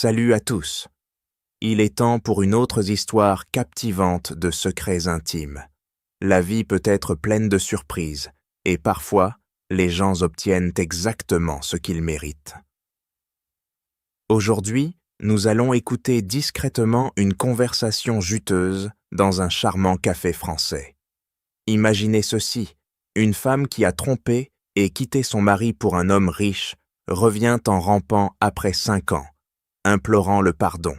Salut à tous. Il est temps pour une autre histoire captivante de secrets intimes. La vie peut être pleine de surprises, et parfois, les gens obtiennent exactement ce qu'ils méritent. Aujourd'hui, nous allons écouter discrètement une conversation juteuse dans un charmant café français. Imaginez ceci, une femme qui a trompé et quitté son mari pour un homme riche revient en rampant après 5 ans, implorant le pardon.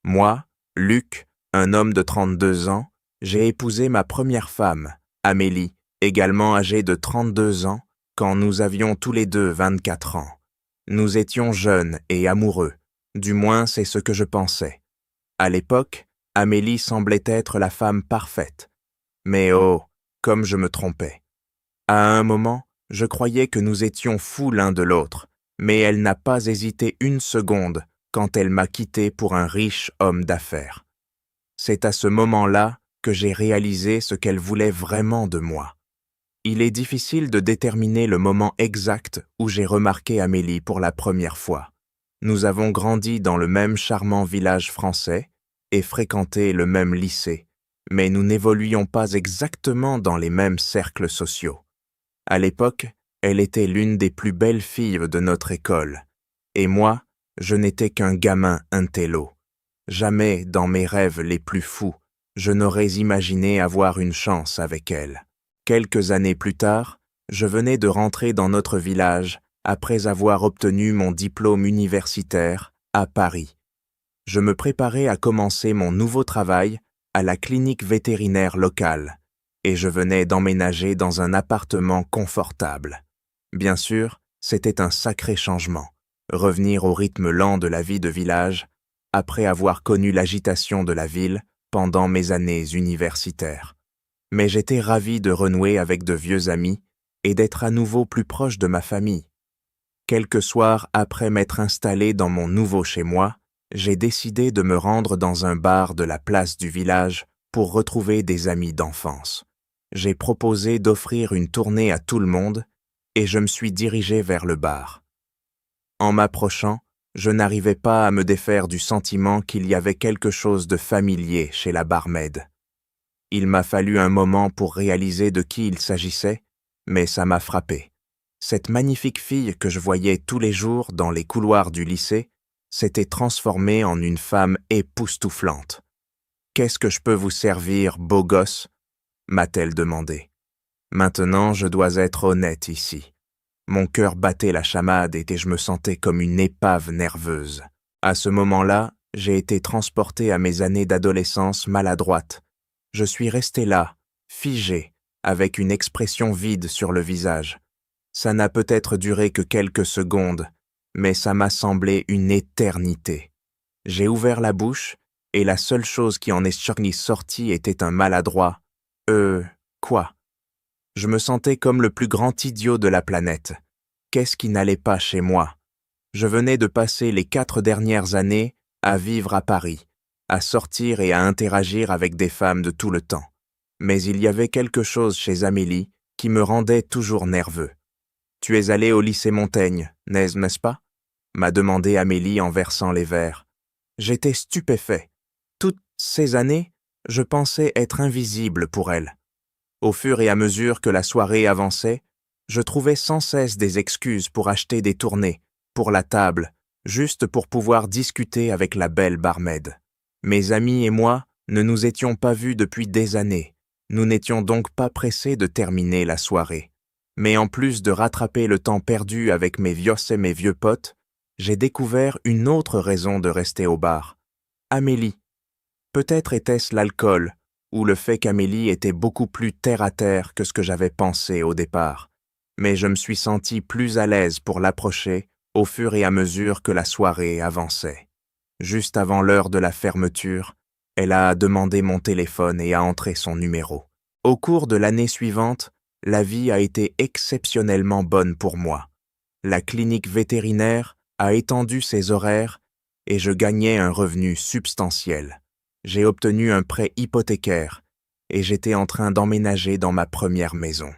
Moi, Luc, un homme de 32 ans, j'ai épousé ma première femme, Amélie, également âgée de 32 ans, quand nous avions tous les deux 24 ans. Nous étions jeunes et amoureux, du moins c'est ce que je pensais. À l'époque, Amélie semblait être la femme parfaite. Mais oh, comme je me trompais. À un moment, je croyais que nous étions fous l'un de l'autre, mais elle n'a pas hésité une seconde quand elle m'a quitté pour un riche homme d'affaires. C'est à ce moment-là que j'ai réalisé ce qu'elle voulait vraiment de moi. Il est difficile de déterminer le moment exact où j'ai remarqué Amélie pour la première fois. Nous avons grandi dans le même charmant village français et fréquenté le même lycée, mais nous n'évoluions pas exactement dans les mêmes cercles sociaux. À l'époque, elle était l'une des plus belles filles de notre école, et moi, je n'étais qu'un gamin intello. Jamais, dans mes rêves les plus fous, je n'aurais imaginé avoir une chance avec elle. Quelques années plus tard, je venais de rentrer dans notre village après avoir obtenu mon diplôme universitaire à Paris. Je me préparais à commencer mon nouveau travail à la clinique vétérinaire locale, et je venais d'emménager dans un appartement confortable. Bien sûr, c'était un sacré changement. Revenir au rythme lent de la vie de village, après avoir connu l'agitation de la ville pendant mes années universitaires. Mais j'étais ravi de renouer avec de vieux amis et d'être à nouveau plus proche de ma famille. Quelques soirs après m'être installé dans mon nouveau chez-moi, j'ai décidé de me rendre dans un bar de la place du village pour retrouver des amis d'enfance. J'ai proposé d'offrir une tournée à tout le monde et je me suis dirigé vers le bar. En m'approchant, je n'arrivais pas à me défaire du sentiment qu'il y avait quelque chose de familier chez la barmaid. Il m'a fallu un moment pour réaliser de qui il s'agissait, mais ça m'a frappé. Cette magnifique fille que je voyais tous les jours dans les couloirs du lycée s'était transformée en une femme époustouflante. « Qu'est-ce que je peux vous servir, beau gosse ?» m'a-t-elle demandé. Maintenant, je dois être honnête ici. Mon cœur battait la chamade et je me sentais comme une épave nerveuse. À ce moment-là, j'ai été transporté à mes années d'adolescence maladroite. Je suis resté là, figé, avec une expression vide sur le visage. Ça n'a peut-être duré que quelques secondes, mais ça m'a semblé une éternité. J'ai ouvert la bouche et la seule chose qui en est sortie était un maladroit « quoi ?» Je me sentais comme le plus grand idiot de la planète. Qu'est-ce qui n'allait pas chez moi? Je venais de passer les 4 dernières années à vivre à Paris, à sortir et à interagir avec des femmes de tout le temps. Mais il y avait quelque chose chez Amélie qui me rendait toujours nerveux. « Tu es allé au lycée Montaigne, n'est-ce pas ?» m'a demandé Amélie en versant les verres. J'étais stupéfait. Toutes ces années, je pensais être invisible pour elle. Au fur et à mesure que la soirée avançait, je trouvais sans cesse des excuses pour acheter des tournées, pour la table, juste pour pouvoir discuter avec la belle barmaid. Mes amis et moi ne nous étions pas vus depuis des années. Nous n'étions donc pas pressés de terminer la soirée. Mais en plus de rattraper le temps perdu avec mes vieux potes, j'ai découvert une autre raison de rester au bar. Amélie. Peut-être était-ce l'alcool, ou le fait qu'Amélie était beaucoup plus terre-à-terre que ce que j'avais pensé au départ. Mais je me suis senti plus à l'aise pour l'approcher au fur et à mesure que la soirée avançait. Juste avant l'heure de la fermeture, elle a demandé mon téléphone et a entré son numéro. Au cours de l'année suivante, la vie a été exceptionnellement bonne pour moi. La clinique vétérinaire a étendu ses horaires et je gagnais un revenu substantiel. J'ai obtenu un prêt hypothécaire et j'étais en train d'emménager dans ma première maison.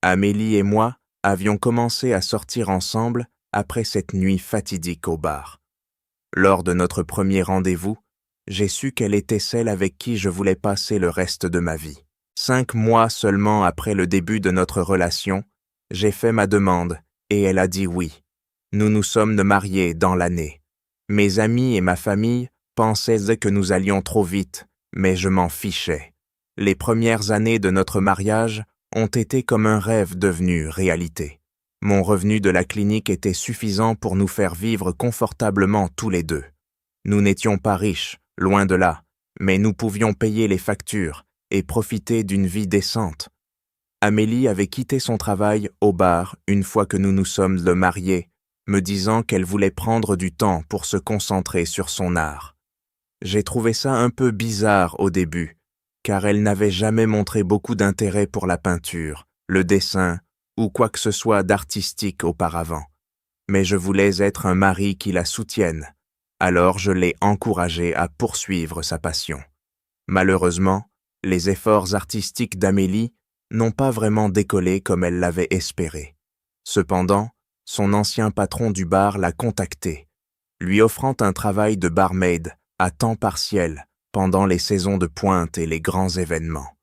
Amélie et moi avions commencé à sortir ensemble après cette nuit fatidique au bar. Lors de notre premier rendez-vous, j'ai su qu'elle était celle avec qui je voulais passer le reste de ma vie. 5 mois seulement après le début de notre relation, j'ai fait ma demande et elle a dit oui. Nous nous sommes mariés dans l'année. Mes amis et ma famille pensaient que nous allions trop vite, mais je m'en fichais. Les premières années de notre mariage ont été comme un rêve devenu réalité. Mon revenu de la clinique était suffisant pour nous faire vivre confortablement tous les deux. Nous n'étions pas riches, loin de là, mais nous pouvions payer les factures et profiter d'une vie décente. Amélie avait quitté son travail au bar une fois que nous nous sommes mariés, me disant qu'elle voulait prendre du temps pour se concentrer sur son art. J'ai trouvé ça un peu bizarre au début, car elle n'avait jamais montré beaucoup d'intérêt pour la peinture, le dessin ou quoi que ce soit d'artistique auparavant. Mais je voulais être un mari qui la soutienne, alors je l'ai encouragée à poursuivre sa passion. Malheureusement, les efforts artistiques d'Amélie n'ont pas vraiment décollé comme elle l'avait espéré. Cependant, son ancien patron du bar l'a contactée, lui offrant un travail de barmaid à temps partiel pendant les saisons de pointe et les grands événements.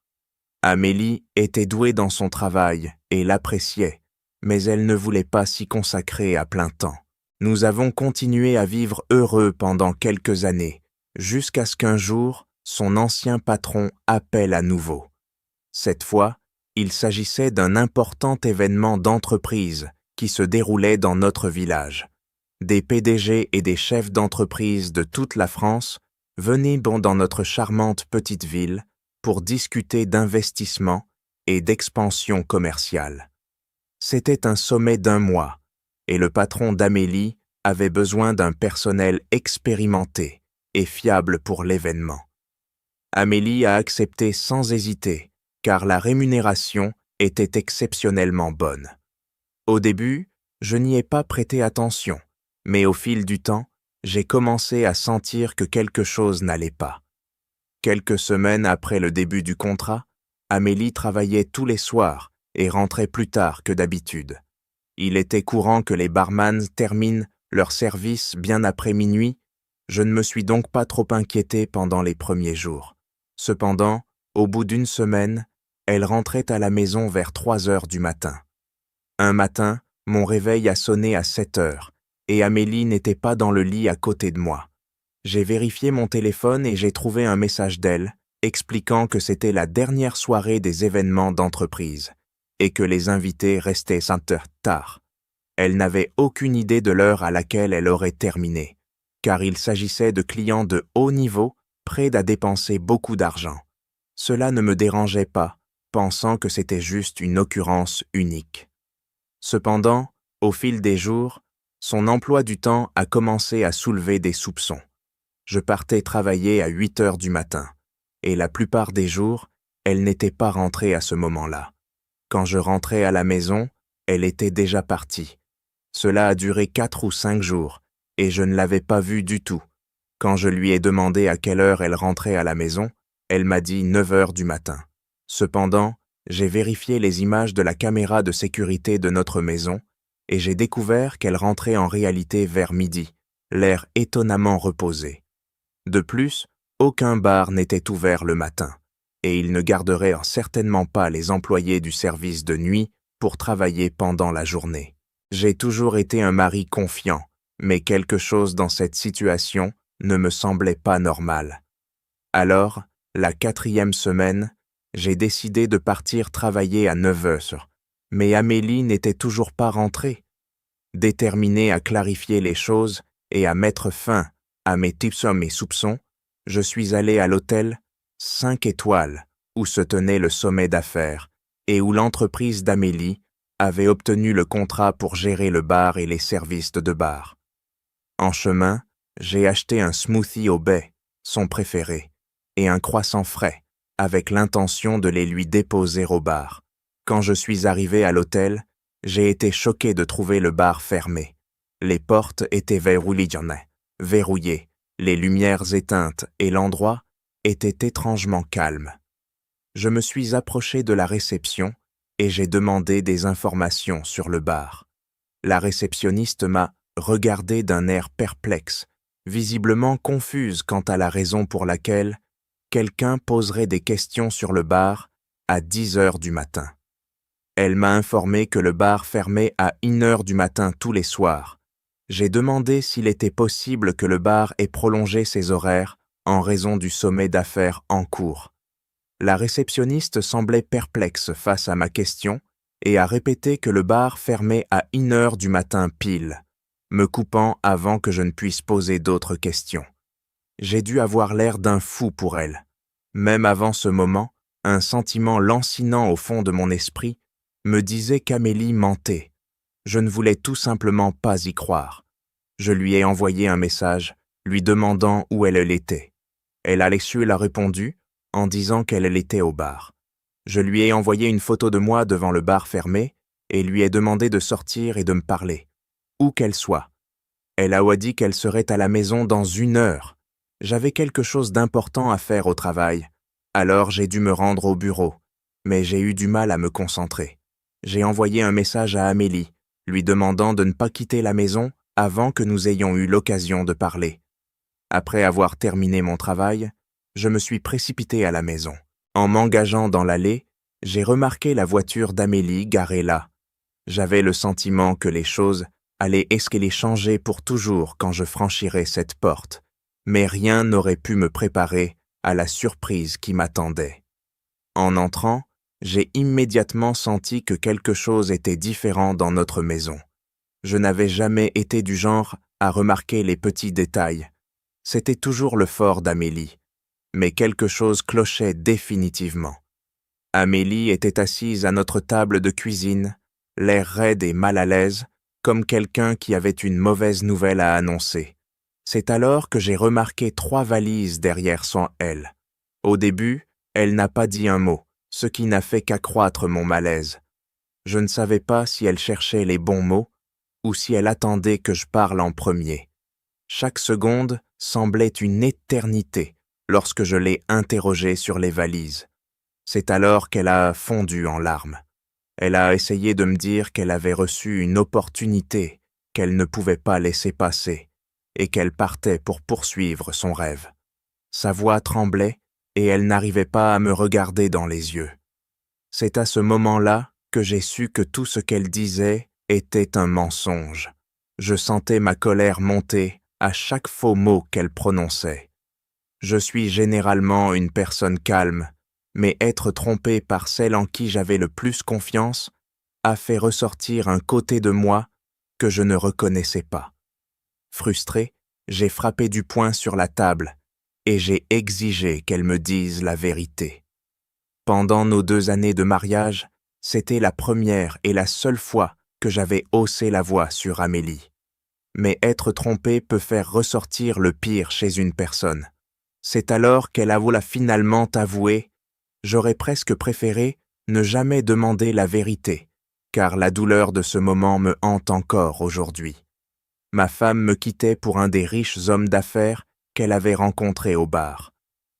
Amélie était douée dans son travail et l'appréciait, mais elle ne voulait pas s'y consacrer à plein temps. Nous avons continué à vivre heureux pendant quelques années, jusqu'à ce qu'un jour, son ancien patron appelle à nouveau. Cette fois, il s'agissait d'un important événement d'entreprise qui se déroulait dans notre village. Des PDG et des chefs d'entreprise de toute la France venaient dans notre charmante petite ville pour discuter d'investissement et d'expansion commerciale. C'était un sommet d'1 mois, et le patron d'Amélie avait besoin d'un personnel expérimenté et fiable pour l'événement. Amélie a accepté sans hésiter, car la rémunération était exceptionnellement bonne. Au début, je n'y ai pas prêté attention, mais au fil du temps, j'ai commencé à sentir que quelque chose n'allait pas. Quelques semaines après le début du contrat, Amélie travaillait tous les soirs et rentrait plus tard que d'habitude. Il était courant que les barmans terminent leur service bien après minuit, je ne me suis donc pas trop inquiété pendant les premiers jours. Cependant, au bout d'1 semaine, elle rentrait à la maison vers 3 heures du matin. Un matin, mon réveil a sonné à 7 heures, et Amélie n'était pas dans le lit à côté de moi. J'ai vérifié mon téléphone et j'ai trouvé un message d'elle, expliquant que c'était la dernière soirée des événements d'entreprise, et que les invités restaient tard. Elle n'avait aucune idée de l'heure à laquelle elle aurait terminé, car il s'agissait de clients de haut niveau, prêts à dépenser beaucoup d'argent. Cela ne me dérangeait pas, pensant que c'était juste une occurrence unique. Cependant, au fil des jours, son emploi du temps a commencé à soulever des soupçons. Je partais travailler à 8 heures du matin, et la plupart des jours, elle n'était pas rentrée à ce moment-là. Quand je rentrais à la maison, elle était déjà partie. Cela a duré 4 ou 5 jours, et je ne l'avais pas vue du tout. Quand je lui ai demandé à quelle heure elle rentrait à la maison, elle m'a dit 9 heures du matin. Cependant, j'ai vérifié les images de la caméra de sécurité de notre maison, et j'ai découvert qu'elle rentrait en réalité vers midi, l'air étonnamment reposé. De plus, aucun bar n'était ouvert le matin, et il ne garderait certainement pas les employés du service de nuit pour travailler pendant la journée. J'ai toujours été un mari confiant, mais quelque chose dans cette situation ne me semblait pas normal. Alors, la 4e semaine, j'ai décidé de partir travailler à 9 heures, mais Amélie n'était toujours pas rentrée. Déterminé à clarifier les choses et à mettre fin à mes soupçons, je suis allé à l'hôtel 5 étoiles où se tenait le sommet d'affaires et où l'entreprise d'Amélie avait obtenu le contrat pour gérer le bar et les services de bar. En chemin, j'ai acheté un smoothie au baies, son préféré, et un croissant frais, avec l'intention de les lui déposer au bar. Quand je suis arrivé à l'hôtel, j'ai été choqué de trouver le bar fermé. Les portes étaient verrouillées, les lumières éteintes et l'endroit était étrangement calme. Je me suis approché de la réception et j'ai demandé des informations sur le bar. La réceptionniste m'a regardé d'un air perplexe, visiblement confuse quant à la raison pour laquelle quelqu'un poserait des questions sur le bar à 10 heures du matin. Elle m'a informé que le bar fermait à 1 heure du matin tous les soirs. J'ai demandé s'il était possible que le bar ait prolongé ses horaires en raison du sommet d'affaires en cours. La réceptionniste semblait perplexe face à ma question et a répété que le bar fermait à 1 heure du matin pile, me coupant avant que je ne puisse poser d'autres questions. J'ai dû avoir l'air d'un fou pour elle. Même avant ce moment, un sentiment lancinant au fond de mon esprit me disait qu'Amélie mentait. Je ne voulais tout simplement pas y croire. Je lui ai envoyé un message, lui demandant où elle était. Elle a su l'a répondu en disant qu'elle était au bar. Je lui ai envoyé une photo de moi devant le bar fermé et lui ai demandé de sortir et de me parler, où qu'elle soit. Elle a dit qu'elle serait à la maison dans 1 heure. J'avais quelque chose d'important à faire au travail, alors j'ai dû me rendre au bureau, mais j'ai eu du mal à me concentrer. J'ai envoyé un message à Amélie, lui demandant de ne pas quitter la maison avant que nous ayons eu l'occasion de parler. Après avoir terminé mon travail, je me suis précipité à la maison. En m'engageant dans l'allée, j'ai remarqué la voiture d'Amélie garée là. J'avais le sentiment que les choses allaient changer pour toujours quand je franchirais cette porte, mais rien n'aurait pu me préparer à la surprise qui m'attendait. En entrant, j'ai immédiatement senti que quelque chose était différent dans notre maison. Je n'avais jamais été du genre à remarquer les petits détails. C'était toujours le fort d'Amélie, mais quelque chose clochait définitivement. Amélie était assise à notre table de cuisine, l'air raide et mal à l'aise, comme quelqu'un qui avait une mauvaise nouvelle à annoncer. C'est alors que j'ai remarqué 3 valises derrière son elle. Au début, elle n'a pas dit un mot, ce qui n'a fait qu'accroître mon malaise. Je ne savais pas si elle cherchait les bons mots ou si elle attendait que je parle en premier. Chaque seconde semblait une éternité lorsque je l'ai interrogée sur les valises. C'est alors qu'elle a fondu en larmes. Elle a essayé de me dire qu'elle avait reçu une opportunité qu'elle ne pouvait pas laisser passer et qu'elle partait pour poursuivre son rêve. Sa voix tremblait et elle n'arrivait pas à me regarder dans les yeux. C'est à ce moment-là que j'ai su que tout ce qu'elle disait était un mensonge. Je sentais ma colère monter à chaque faux mot qu'elle prononçait. Je suis généralement une personne calme, mais être trompé par celle en qui j'avais le plus confiance a fait ressortir un côté de moi que je ne reconnaissais pas. Frustré, j'ai frappé du poing sur la table et j'ai exigé qu'elle me dise la vérité. Pendant nos 2 années de mariage, c'était la première et la seule fois que j'avais haussé la voix sur Amélie. Mais être trompé peut faire ressortir le pire chez une personne. C'est alors qu'elle a finalement avoué « J'aurais presque préféré ne jamais demander la vérité, car la douleur de ce moment me hante encore aujourd'hui. » Ma femme me quittait pour un des riches hommes d'affaires qu'elle avait rencontré au bar.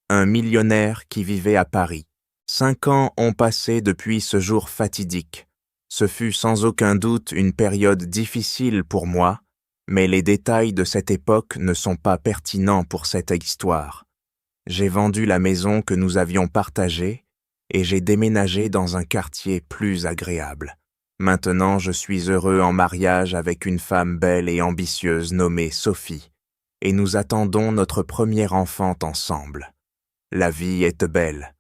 Un millionnaire qui vivait à Paris. 5 ans ont passé depuis ce jour fatidique. Ce fut sans aucun doute une période difficile pour moi, mais les détails de cette époque ne sont pas pertinents pour cette histoire. J'ai vendu la maison que nous avions partagée et j'ai déménagé dans un quartier plus agréable. Maintenant, je suis heureux en mariage avec une femme belle et ambitieuse nommée Sophie, et nous attendons notre premier enfant ensemble. La vie est belle.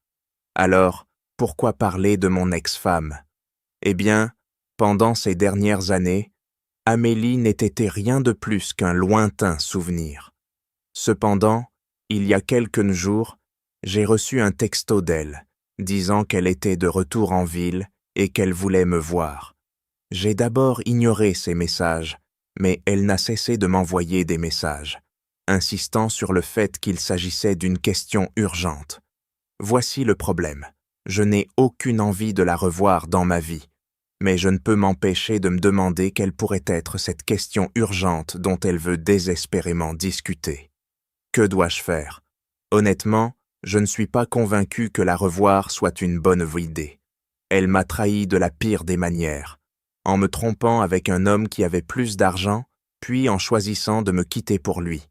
Alors, pourquoi parler de mon ex-femme? Eh bien, pendant ces dernières années, Amélie n'était rien de plus qu'un lointain souvenir. Cependant, il y a quelques jours, j'ai reçu un texto d'elle, disant qu'elle était de retour en ville et qu'elle voulait me voir. J'ai d'abord ignoré ces messages, mais elle n'a cessé de m'envoyer des messages, insistant sur le fait qu'il s'agissait d'une question urgente. Voici le problème. Je n'ai aucune envie de la revoir dans ma vie, mais je ne peux m'empêcher de me demander quelle pourrait être cette question urgente dont elle veut désespérément discuter. Que dois-je faire? Honnêtement, je ne suis pas convaincu que la revoir soit une bonne idée. Elle m'a trahi de la pire des manières, en me trompant avec un homme qui avait plus d'argent, puis en choisissant de me quitter pour lui.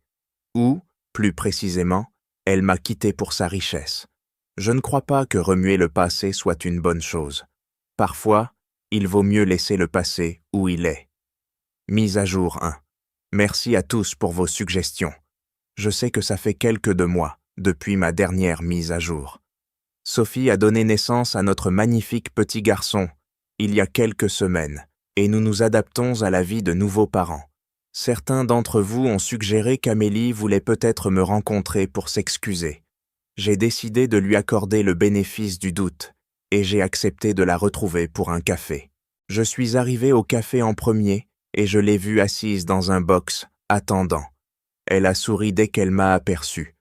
Ou, plus précisément, elle m'a quitté pour sa richesse. Je ne crois pas que remuer le passé soit une bonne chose. Parfois, il vaut mieux laisser le passé où il est. Mise à jour 1. Merci à tous pour vos suggestions. Je sais que ça fait quelques de mois, depuis ma dernière mise à jour. Sophie a donné naissance à notre magnifique petit garçon, il y a quelques semaines, et nous nous adaptons à la vie de nouveaux parents. Certains d'entre vous ont suggéré qu'Amélie voulait peut-être me rencontrer pour s'excuser. J'ai décidé de lui accorder le bénéfice du doute, et j'ai accepté de la retrouver pour un café. Je suis arrivé au café en premier, et je l'ai vue assise dans un box, attendant. Elle a souri dès qu'elle m'a aperçu.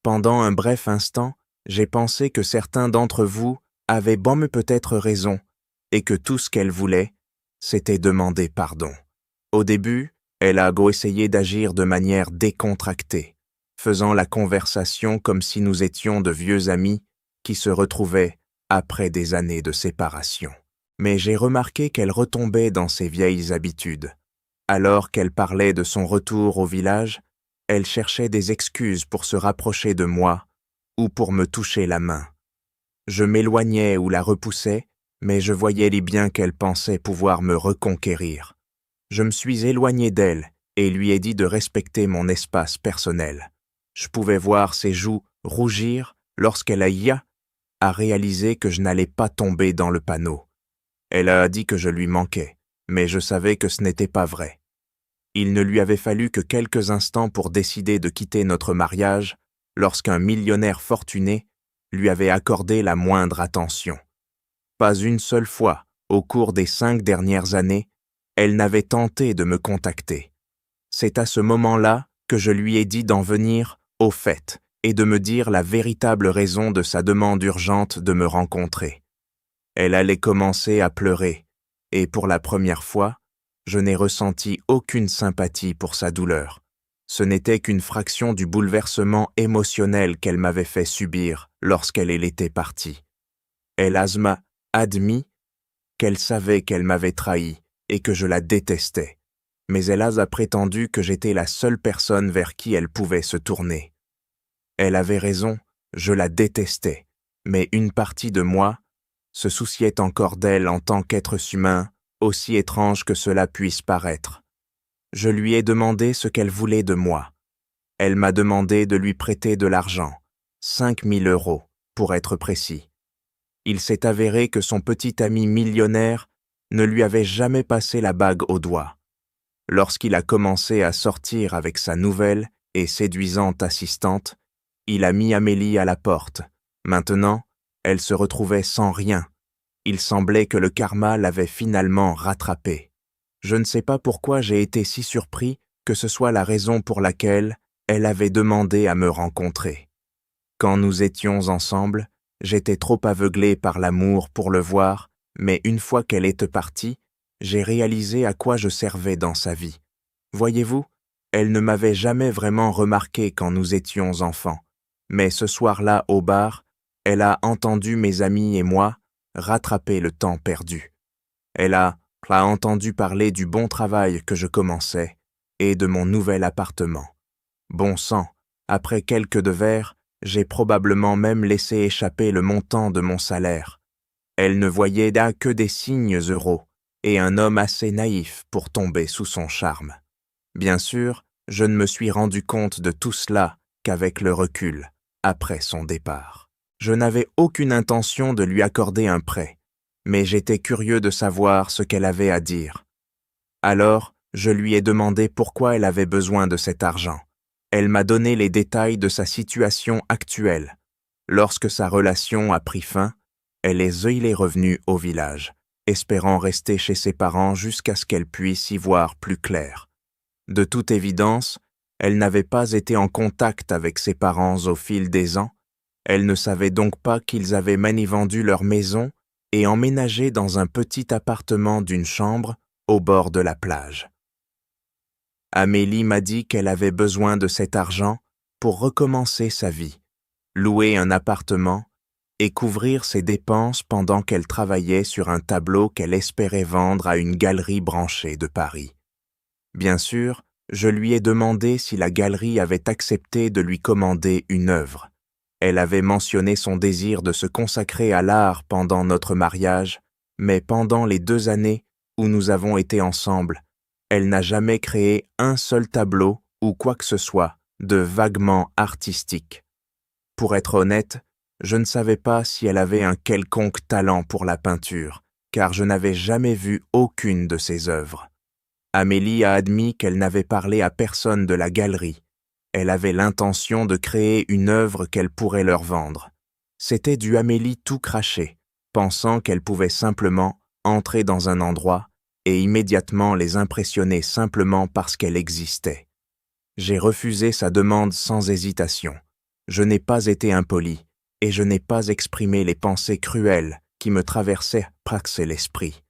Pendant un bref instant, j'ai pensé que certains d'entre vous avaient peut-être raison, et que tout ce qu'elle voulait, c'était demander pardon. Au début, elle a essayé d'agir de manière décontractée, faisant la conversation comme si nous étions de vieux amis qui se retrouvaient après des années de séparation. Mais j'ai remarqué qu'elle retombait dans ses vieilles habitudes. Alors qu'elle parlait de son retour au village, elle cherchait des excuses pour se rapprocher de moi ou pour me toucher la main. Je m'éloignais ou la repoussais, mais je voyais bien qu'elle pensait pouvoir me reconquérir. Je me suis éloigné d'elle et lui ai dit de respecter mon espace personnel. Je pouvais voir ses joues rougir lorsqu'elle a réalisé que je n'allais pas tomber dans le panneau. Elle a dit que je lui manquais, mais je savais que ce n'était pas vrai. Il ne lui avait fallu que quelques instants pour décider de quitter notre mariage lorsqu'un millionnaire fortuné lui avait accordé la moindre attention. Pas une seule fois, au cours des 5 dernières années, elle n'avait tenté de me contacter. C'est à ce moment-là que je lui ai dit d'en venir au fait et de me dire la véritable raison de sa demande urgente de me rencontrer. Elle allait commencer à pleurer, et pour la première fois, je n'ai ressenti aucune sympathie pour sa douleur. Ce n'était qu'une fraction du bouleversement émotionnel qu'elle m'avait fait subir lorsqu'elle était partie. Elle m'a admis qu'elle savait qu'elle m'avait trahi et que je la détestais, mais elle a prétendu que j'étais la seule personne vers qui elle pouvait se tourner. Elle avait raison, je la détestais, mais une partie de moi se souciait encore d'elle en tant qu'être humain, aussi étrange que cela puisse paraître. Je lui ai demandé ce qu'elle voulait de moi. Elle m'a demandé de lui prêter de l'argent, 5 000 € pour être précis. Il s'est avéré que son petit ami millionnaire ne lui avait jamais passé la bague au doigt. Lorsqu'il a commencé à sortir avec sa nouvelle et séduisante assistante, il a mis Amélie à la porte. Maintenant, elle se retrouvait sans rien. Il semblait que le karma l'avait finalement rattrapée. Je ne sais pas pourquoi j'ai été si surpris que ce soit la raison pour laquelle elle avait demandé à me rencontrer. Quand nous étions ensemble, j'étais trop aveuglé par l'amour pour le voir, mais une fois qu'elle était partie, j'ai réalisé à quoi je servais dans sa vie. Voyez-vous, elle ne m'avait jamais vraiment remarqué quand nous étions enfants, mais ce soir-là au bar, elle a entendu mes amis et moi rattraper le temps perdu. Elle a entendu parler du bon travail que je commençais et de mon nouvel appartement. Bon sang, après quelques de verres, j'ai probablement même laissé échapper le montant de mon salaire. Elle ne voyait là que des signes euros et un homme assez naïf pour tomber sous son charme. Bien sûr, je ne me suis rendu compte de tout cela qu'avec le recul, après son départ. Je n'avais aucune intention de lui accorder un prêt, mais j'étais curieux de savoir ce qu'elle avait à dire. Alors, je lui ai demandé pourquoi elle avait besoin de cet argent. Elle m'a donné les détails de sa situation actuelle. Lorsque sa relation a pris fin, elle est revenue au village, espérant rester chez ses parents jusqu'à ce qu'elle puisse y voir plus clair. De toute évidence, elle n'avait pas été en contact avec ses parents au fil des ans. Elle ne savait donc pas qu'ils avaient vendu leur maison et emménagé dans un petit appartement d'une chambre au bord de la plage. Amélie m'a dit qu'elle avait besoin de cet argent pour recommencer sa vie, louer un appartement et couvrir ses dépenses pendant qu'elle travaillait sur un tableau qu'elle espérait vendre à une galerie branchée de Paris. Bien sûr, Je lui ai demandé si la galerie avait accepté de lui commander une œuvre. Elle avait mentionné son désir de se consacrer à l'art pendant notre mariage, mais pendant les 2 années où nous avons été ensemble, elle n'a jamais créé un seul tableau ou quoi que ce soit de vaguement artistique. Pour être honnête, je ne savais pas si elle avait un quelconque talent pour la peinture, car je n'avais jamais vu aucune de ses œuvres. Amélie a admis qu'elle n'avait parlé à personne de la galerie. Elle avait l'intention de créer une œuvre qu'elle pourrait leur vendre. C'était du Amélie tout craché, pensant qu'elle pouvait simplement entrer dans un endroit et immédiatement les impressionner simplement parce qu'elle existait. J'ai refusé sa demande sans hésitation. Je n'ai pas été impoli et je n'ai pas exprimé les pensées cruelles qui me traversaient presque l'esprit.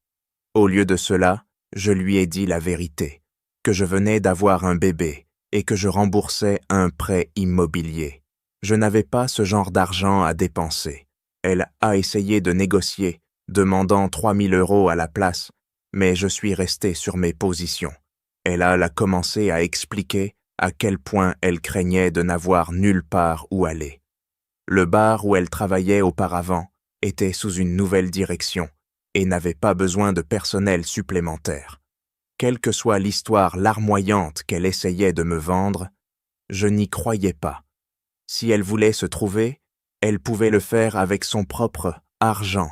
Au lieu de cela, je lui ai dit la vérité, que je venais d'avoir un bébé et que je remboursais un prêt immobilier. Je n'avais pas ce genre d'argent à dépenser. Elle a essayé de négocier, demandant 3 000 € à la place, mais je suis resté sur mes positions. Elle a commencé à expliquer à quel point elle craignait de n'avoir nulle part où aller. Le bar où elle travaillait auparavant était sous une nouvelle direction et n'avait pas besoin de personnel supplémentaire. Quelle que soit l'histoire larmoyante qu'elle essayait de me vendre, je n'y croyais pas. Si elle voulait se trouver, elle pouvait le faire avec son propre argent.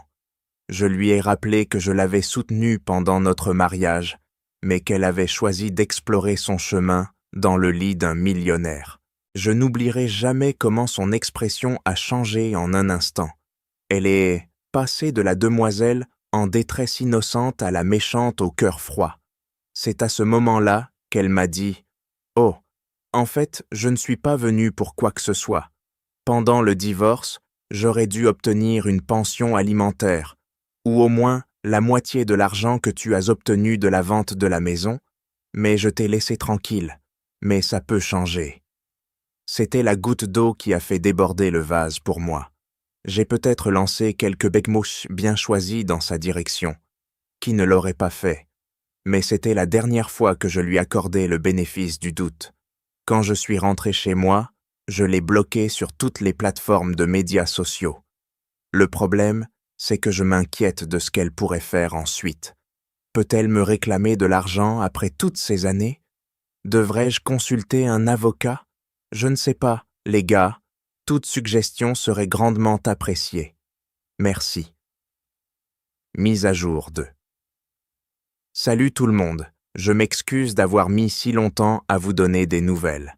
Je lui ai rappelé que je l'avais soutenue pendant notre mariage, mais qu'elle avait choisi d'explorer son chemin dans le lit d'un millionnaire. Je n'oublierai jamais comment son expression a changé en un instant. Elle est passée de la demoiselle en détresse innocente à la méchante au cœur froid. C'est à ce moment-là qu'elle m'a dit « Oh, en fait, je ne suis pas venue pour quoi que ce soit. Pendant le divorce, j'aurais dû obtenir une pension alimentaire, ou au moins la moitié de l'argent que tu as obtenu de la vente de la maison, mais je t'ai laissé tranquille, mais ça peut changer. » C'était la goutte d'eau qui a fait déborder le vase pour moi. J'ai peut-être lancé quelques becmouches bien choisis dans sa direction. Qui ne l'aurait pas fait? Mais c'était la dernière fois que je lui accordais le bénéfice du doute. Quand je suis rentré chez moi, je l'ai bloqué sur toutes les plateformes de médias sociaux. Le problème, c'est que je m'inquiète de ce qu'elle pourrait faire ensuite. Peut-elle me réclamer de l'argent après toutes ces années? Devrais-je consulter un avocat? Je ne sais pas, les gars. Toute suggestion serait grandement appréciée. Merci. Mise à jour 2. Salut tout le monde. Je m'excuse d'avoir mis si longtemps à vous donner des nouvelles.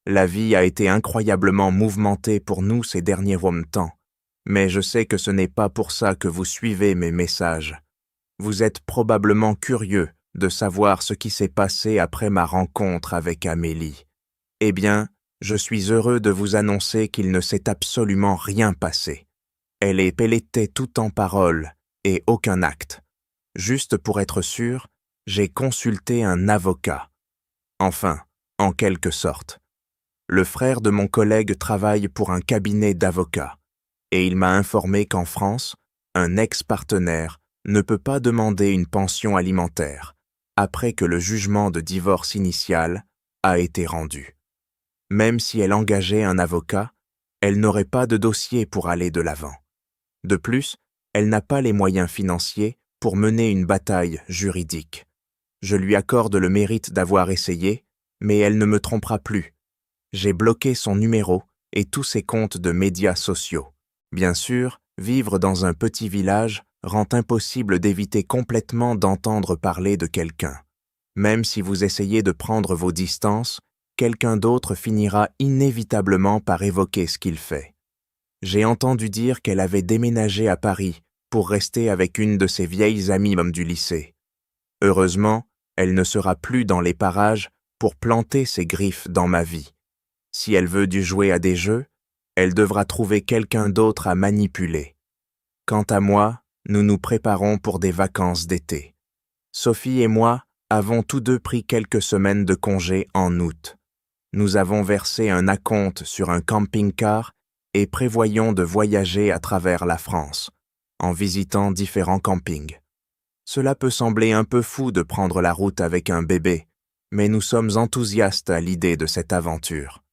La vie a été incroyablement mouvementée pour nous ces derniers temps, mais je sais que ce n'est pas pour ça que vous suivez mes messages. Vous êtes probablement curieux de savoir ce qui s'est passé après ma rencontre avec Amélie. Eh bien, je suis heureux de vous annoncer qu'il ne s'est absolument rien passé. Elle est pelletée tout en paroles et aucun acte. Juste pour être sûr, j'ai consulté un avocat. Enfin, en quelque sorte. Le frère de mon collègue travaille pour un cabinet d'avocats, et il m'a informé qu'en France, un ex-partenaire ne peut pas demander une pension alimentaire après que le jugement de divorce initial a été rendu. Même si elle engageait un avocat, elle n'aurait pas de dossier pour aller de l'avant. De plus, elle n'a pas les moyens financiers pour mener une bataille juridique. Je lui accorde le mérite d'avoir essayé, mais elle ne me trompera plus. J'ai bloqué son numéro et tous ses comptes de médias sociaux. Bien sûr, vivre dans un petit village rend impossible d'éviter complètement d'entendre parler de quelqu'un. Même si vous essayez de prendre vos distances, quelqu'un d'autre finira inévitablement par évoquer ce qu'il fait. J'ai entendu dire qu'elle avait déménagé à Paris pour rester avec une de ses vieilles amies du lycée. Heureusement, elle ne sera plus dans les parages pour planter ses griffes dans ma vie. Si elle veut du jouer à des jeux, elle devra trouver quelqu'un d'autre à manipuler. Quant à moi, nous nous préparons pour des vacances d'été. Sophie et moi avons tous deux pris quelques semaines de congé en août. Nous avons versé un acompte sur un camping-car et prévoyons de voyager à travers la France, en visitant différents campings. Cela peut sembler un peu fou de prendre la route avec un bébé, mais nous sommes enthousiastes à l'idée de cette aventure.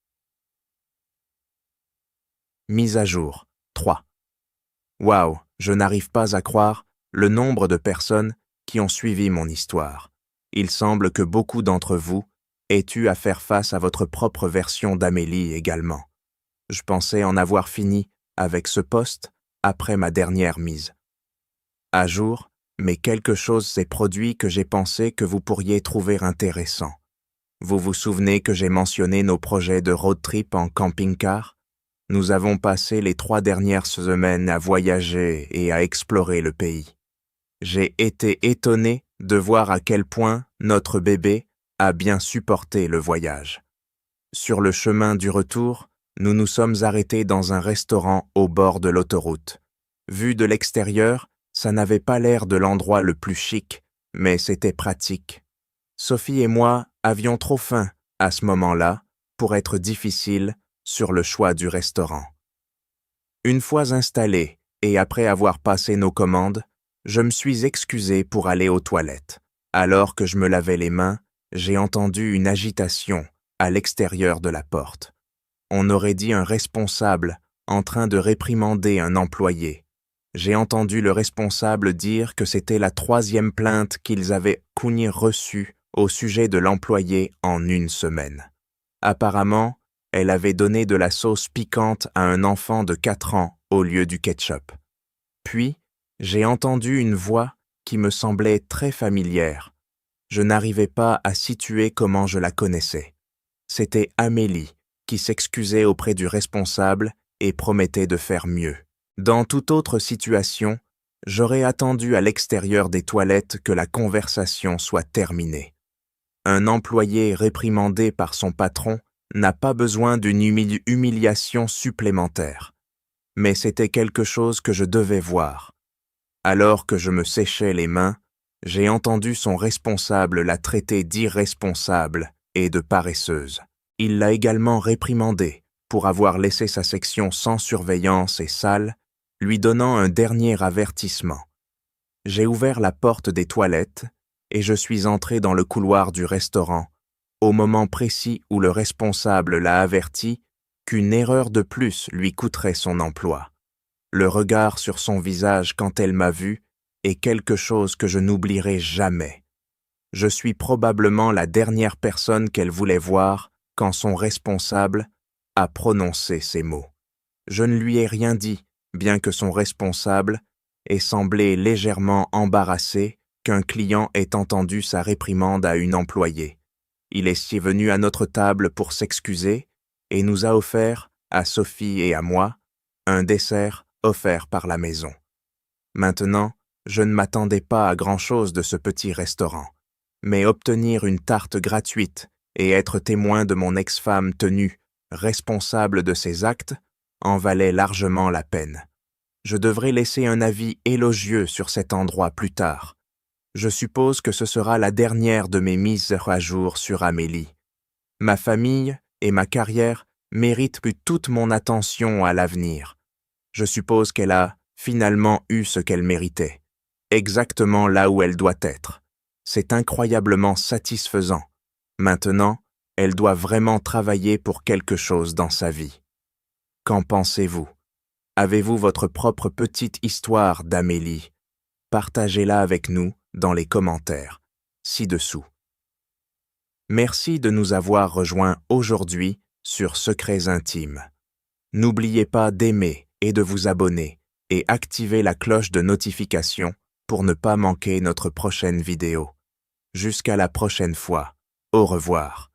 Mise à jour 3. Waouh, je n'arrive pas à croire le nombre de personnes qui ont suivi mon histoire. Il semble que beaucoup d'entre vous aient eu à faire face à votre propre version d'Amélie également. Je pensais en avoir fini avec ce post après ma dernière mise à jour, mais quelque chose s'est produit que j'ai pensé que vous pourriez trouver intéressant. Vous vous souvenez que j'ai mentionné nos projets de road trip en camping-car? Nous avons passé les 3 dernières semaines à voyager et à explorer le pays. J'ai été étonné de voir à quel point notre bébé a bien supporté le voyage. Sur le chemin du retour, nous nous sommes arrêtés dans un restaurant au bord de l'autoroute. Vu de l'extérieur, ça n'avait pas l'air de l'endroit le plus chic, mais c'était pratique. Sophie et moi avions trop faim à ce moment-là pour être difficile sur le choix du restaurant. Une fois installés et après avoir passé nos commandes, je me suis excusé pour aller aux toilettes. Alors que je me lavais les mains, j'ai entendu une agitation à l'extérieur de la porte. On aurait dit un responsable en train de réprimander un employé. J'ai entendu le responsable dire que c'était la 3e plainte qu'ils avaient reçue au sujet de l'employé en 1 semaine. Apparemment, elle avait donné de la sauce piquante à un enfant de 4 ans au lieu du ketchup. Puis, j'ai entendu une voix qui me semblait très familière. Je n'arrivais pas à situer comment je la connaissais. C'était Amélie qui s'excusait auprès du responsable et promettait de faire mieux. Dans toute autre situation, j'aurais attendu à l'extérieur des toilettes que la conversation soit terminée. Un employé réprimandé par son patron n'a pas besoin d'une humiliation supplémentaire. Mais c'était quelque chose que je devais voir. Alors que je me séchais les mains, j'ai entendu son responsable la traiter d'irresponsable et de paresseuse. Il l'a également réprimandée pour avoir laissé sa section sans surveillance et sale, lui donnant un dernier avertissement. J'ai ouvert la porte des toilettes et je suis entré dans le couloir du restaurant, au moment précis où le responsable l'a averti qu'une erreur de plus lui coûterait son emploi. Le regard sur son visage quand elle m'a vu est quelque chose que je n'oublierai jamais. Je suis probablement la dernière personne qu'elle voulait voir quand son responsable a prononcé ces mots. Je ne lui ai rien dit, bien que son responsable ait semblé légèrement embarrassé qu'un client ait entendu sa réprimande à une employée. Il est venu à notre table pour s'excuser et nous a offert, à Sophie et à moi, un dessert offert par la maison. Maintenant, je ne m'attendais pas à grand-chose de ce petit restaurant, mais obtenir une tarte gratuite et être témoin de mon ex-femme tenue responsable de ses actes en valait largement la peine. Je devrais laisser un avis élogieux sur cet endroit plus tard. Je suppose que ce sera la dernière de mes mises à jour sur Amélie. Ma famille et ma carrière méritent toute mon attention à l'avenir. Je suppose qu'elle a finalement eu ce qu'elle méritait, exactement là où elle doit être. C'est incroyablement satisfaisant. Maintenant, elle doit vraiment travailler pour quelque chose dans sa vie. Qu'en pensez-vous? Avez-vous votre propre petite histoire d'Amélie? Partagez-la avec nous dans les commentaires, ci-dessous. Merci de nous avoir rejoints aujourd'hui sur Secrets Intimes. N'oubliez pas d'aimer et de vous abonner et activer la cloche de notification pour ne pas manquer notre prochaine vidéo. Jusqu'à la prochaine fois. Au revoir.